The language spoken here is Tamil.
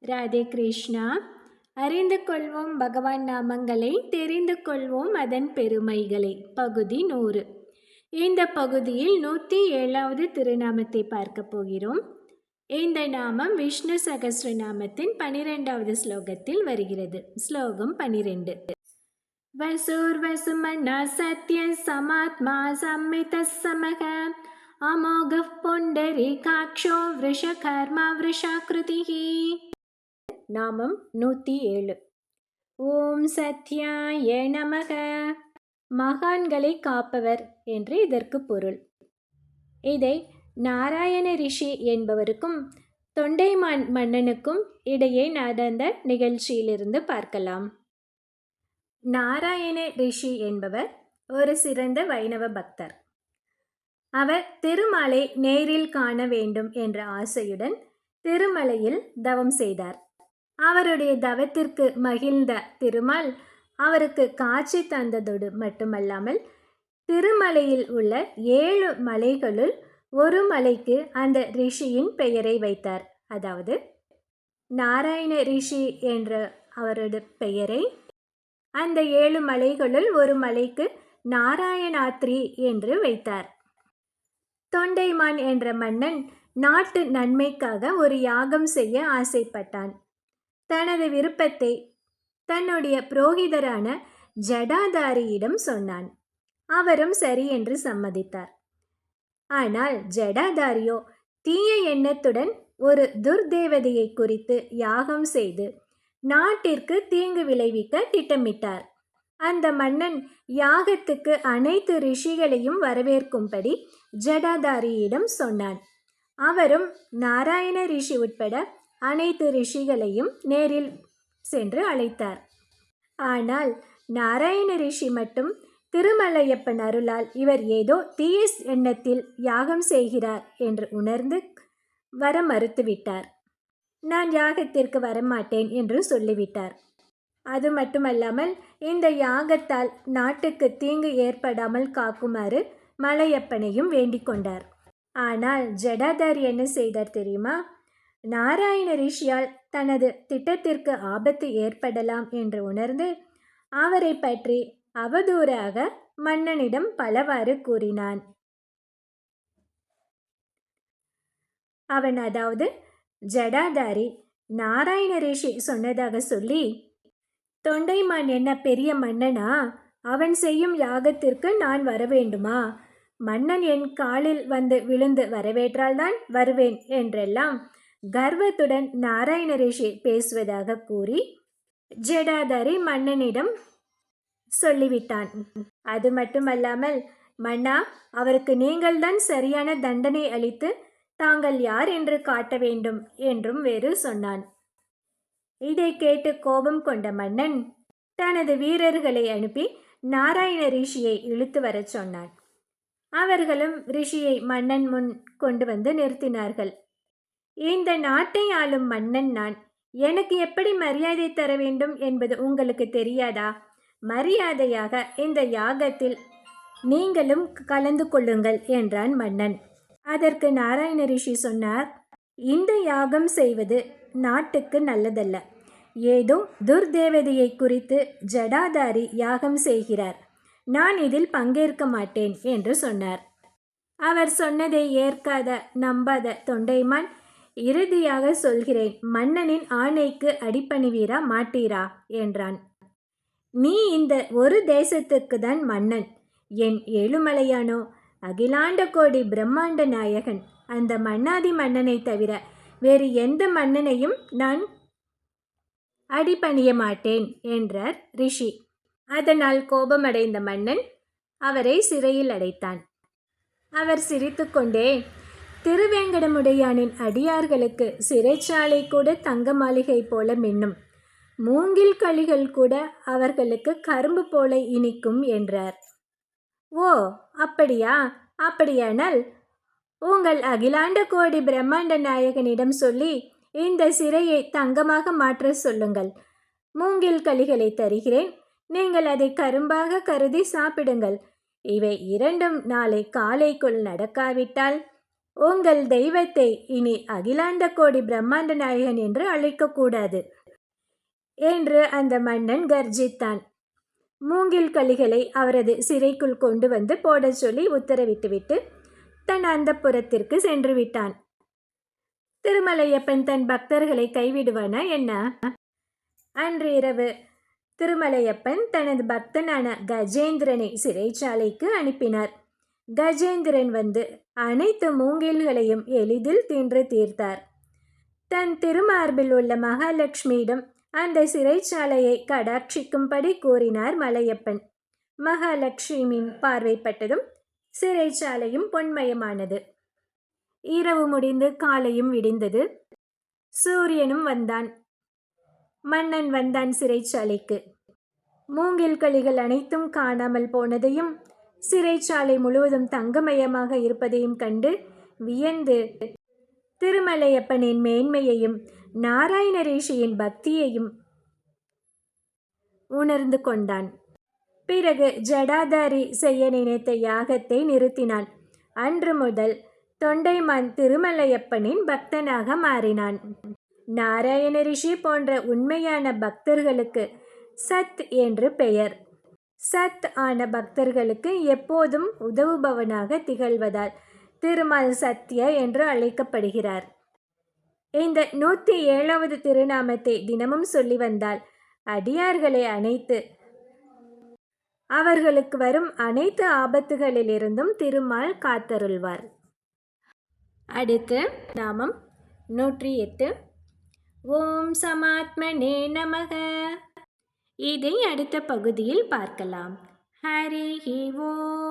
ராதே கிருஷ்ணா. அறிந்து கொள்வோம் பகவான் நாமங்களை, தெரிந்து கொள்வோம் அதன் பெருமைகளை. பகுதி 100. இந்த பகுதியில் 107வது திருநாமத்தை பார்க்க போகிறோம். இந்த நாமம் விஷ்ணு சகஸ்ரநாமத்தின் 12வது ஸ்லோகத்தில் வருகிறது. ஸ்லோகம் 12. வசூர்வசுமன்னா சத்ய சமாத்மா சம்மித சமக அமோக புண்டரீகாக்ஷோ விருஷகர்மா விருஷாக்ருதிஹி. நாமம் 107. ஓம் சத்யாய நமக. மகான்களை காப்பவர் என்று இதற்கு பொருள். இதை நாராயண ரிஷி என்பவருக்கும் தொண்டைமான் மன்னனுக்கும் இடையே நடந்த நிகழ்ச்சியிலிருந்து பார்க்கலாம். நாராயண ரிஷி என்பவர் ஒரு சிறந்த வைணவ பக்தர். அவர் திருமாலை நேரில் காண வேண்டும் என்ற ஆசையுடன் திருமலையில் தவம் செய்தார். அவருடைய தவத்திற்கு மகிழ்ந்த திருமால் அவருக்கு காட்சி தந்ததோடு மட்டுமல்லாமல் திருமலையில் உள்ள 7 மலைகளுள் ஒரு மலைக்கு அந்த ரிஷியின் பெயரை வைத்தார். அதாவது நாராயண ரிஷி என்ற அவரது பெயரை அந்த 7 மலைகளுள் ஒரு மலைக்கு நாராயணாத்ரி என்று வைத்தார். தொண்டைமான் என்ற மன்னன் நாட்டு நன்மைக்காக ஒரு யாகம் செய்ய ஆசைப்பட்டான். தனது விருப்பத்தை தன்னுடைய புரோகிதரான ஜடாதாரியிடம் சொன்னான். அவரும் சரி என்று சம்மதித்தார். ஆனால் ஜடாதாரியோ தீய எண்ணத்துடன் ஒரு துர்தேவதையை குறித்து யாகம் செய்து நாட்டிற்கு தீங்கு விளைவிக்க திட்டமிட்டார். அந்த மன்னன் யாகத்துக்கு அனைத்து ரிஷிகளையும் வரவேற்கும்படி ஜடாதாரியிடம் சொன்னான். அவரும் நாராயண ரிஷி உட்பட அனைத்து ரிஷிகளையும் நேரில் சென்று அழைத்தார். ஆனால் நாராயண ரிஷி மட்டும் திருமலையப்பன் அருளால் இவர் ஏதோ தீய எண்ணத்தில் யாகம் செய்கிறார் என்று உணர்ந்து வர மறுத்துவிட்டார். நான் யாகத்திற்கு வரமாட்டேன் என்று சொல்லிவிட்டார். அது மட்டுமல்லாமல் இந்த யாகத்தால் நாட்டுக்கு தீங்கு ஏற்படாமல் காக்குமாறு மலையப்பனையும் வேண்டிக் கொண்டார். ஆனால் ஜடாதாரி என்ன செய்தார் தெரியுமா? நாராயண ரிஷியால் தனது திட்டத்திற்கு ஆபத்து ஏற்படலாம் என்று உணர்ந்து அவரை பற்றி அவதூறாக மன்னனிடம் பலவாறு கூறினான். அவன், அதாவது ஜடாதாரி, நாராயண ரிஷி சொன்னதாக சொல்லி, தொண்டைமான் என்ன பெரிய மன்னனா? அவன் செய்யும் யாகத்திற்கு நான் வர வேண்டுமா? மன்னன் என் காலில் வந்து விழுந்து வரவேற்றால்தான் வருவேன் என்றெல்லாம் கர்வத்துடன் நாராயண ரிஷி பேசுவதாக கூறி ஜடாதாரி மன்னனிடம் சொல்லிவிட்டான். அது மட்டுமல்லாமல், மன்னா, அவருக்கு நீங்கள்தான் சரியான தண்டனை அளித்து தாங்கள் யார் என்று காட்ட வேண்டும் என்றும் வேறு சொன்னான். இதை கேட்டு கோபம் கொண்ட மன்னன் தனது வீரர்களை அனுப்பி நாராயண ரிஷியை இழுத்து வரச் சொன்னான். அவர்களும் ரிஷியை மன்னன் முன் கொண்டு வந்து நிறுத்தினார்கள். இந்த நாட்டை ஆளும் மன்னன் நான். எனக்கு எப்படி மரியாதை தர வேண்டும் என்பது உங்களுக்கு தெரியாதா? மரியாதையாக இந்த யாகத்தில் நீங்களும் கலந்து கொள்ளுங்கள் என்றான் மன்னன். அதற்கு நாராயண ரிஷி சொன்னார், இந்த யாகம் செய்வது நாட்டுக்கு நல்லதல்ல. ஏதோ துர்தேவதையை குறித்து ஜடாதாரி யாகம் செய்கிறார். நான் இதில் பங்கேற்க மாட்டேன் என்று சொன்னார். அவர் சொன்னதை ஏற்காத நம்பாத தொண்டைமான், இறுதியாக சொல்கிறேன், மன்னனின் ஆணைக்கு அடிபணிவீரா மாட்டீரா என்றான். நீ இந்த ஒரு தேசத்துக்கு தான் மன்னன். என் ஏழுமலையானோ அகிலாண்ட கோடி பிரம்மாண்ட நாயகன். அந்த மன்னாதி மன்னனை தவிர வேறு எந்த மன்னனையும் நான் அடிபணிய மாட்டேன் என்றார் ரிஷி. அதனால் கோபமடைந்த மன்னன் அவரை சிறையில் அடைத்தான். அவர் சிரித்துக்கொண்டே, திருவேங்கடமுடையானின் அடியார்களுக்கு சிறைச்சாலை கூட தங்க மாளிகை போல மின்னும், மூங்கில் களிகள் கூட அவர்களுக்கு கரும்பு போல இனிக்கும் என்றார். ஓ, அப்படியா? அப்படியானால் உங்கள் அகிலாண்ட கோடி பிரம்மாண்ட நாயகனிடம் சொல்லி இந்த சிறையை தங்கமாக மாற்ற சொல்லுங்கள். மூங்கில் களிகளை தருகிறேன். நீங்கள் அதை கரும்பாக கருதி சாப்பிடுங்கள். இவை இரண்டும் நாளை காலைக்குள் நடக்காவிட்டால் உங்கள் தெய்வத்தை இனி அகிலாண்ட கோடி பிரம்மாண்ட நாயகன் என்று அழைக்கக்கூடாது என்று அந்த மன்னன் கர்ஜித்தான். மூங்கில் கலிகளை அவரது சிறைக்குள் கொண்டு வந்து போடச் சொல்லி உத்தரவிட்டுவிட்டு தன் அந்தப்புரத்திற்கு சென்று விட்டான். திருமலையப்பன் தன் பக்தர்களை கைவிடுவானா என்ன? அன்று இரவு திருமலையப்பன் தனது பக்தனான கஜேந்திரனை சிறைச்சாலைக்கு அனுப்பினார். கஜேந்திரன் வந்து அனைத்து மூங்கில்களையும் எளிதில் தின்று தீர்த்தார். தன் திருமார்பில் உள்ள மகாலட்சுமியிடம் அந்த சிறைச்சாலையை கடாட்சிக்கும்படி கூறினார் மலையப்பன். மகாலட்சுமியின் பார்வைப்பட்டதும் சிறைச்சாலையும் பொன்மயமானது. இரவு முடிந்து காலையும் விடிந்தது. சூரியனும் வந்தான். மன்னன் வந்தான் சிறைச்சாலைக்கு. மூங்கில் களிகள் அனைத்தும் காணாமல் போனதையும் சிறைச்சாலை முழுவதும் தங்கமயமாக இருப்பதையும் கண்டு வியந்து திருமலையப்பனின் மேன்மையையும் நாராயண ரிஷியின் பக்தியையும் உணர்ந்து கொண்டான். பிறகு ஜடாதாரி செய்ய நினைத்த யாகத்தை நிறுத்தினான். அன்று முதல் தொண்டைமான் திருமலையப்பனின் பக்தனாக மாறினான். நாராயண ரிஷி போன்ற உண்மையான பக்தர்களுக்கு சத் என்று பெயர். சத் ஆன பக்தர்களுக்கு எப்போதும் உதவுபவனாக திகழ்வதால் திருமால் சத்ய என்று அழைக்கப்படுகிறார். இந்த 107வது திருநாமத்தை தினமும் சொல்லி வந்தால் அடியார்களை அனைத்து அவர்களுக்கு வரும் அனைத்து ஆபத்துகளிலிருந்தும் திருமால் காத்தருள்வார். அடுத்து நாமம் 108. ஓம் சமாத்மனே நமக. இதை அடுத்த பகுதியில் பார்க்கலாம். ஹரி ஓம்.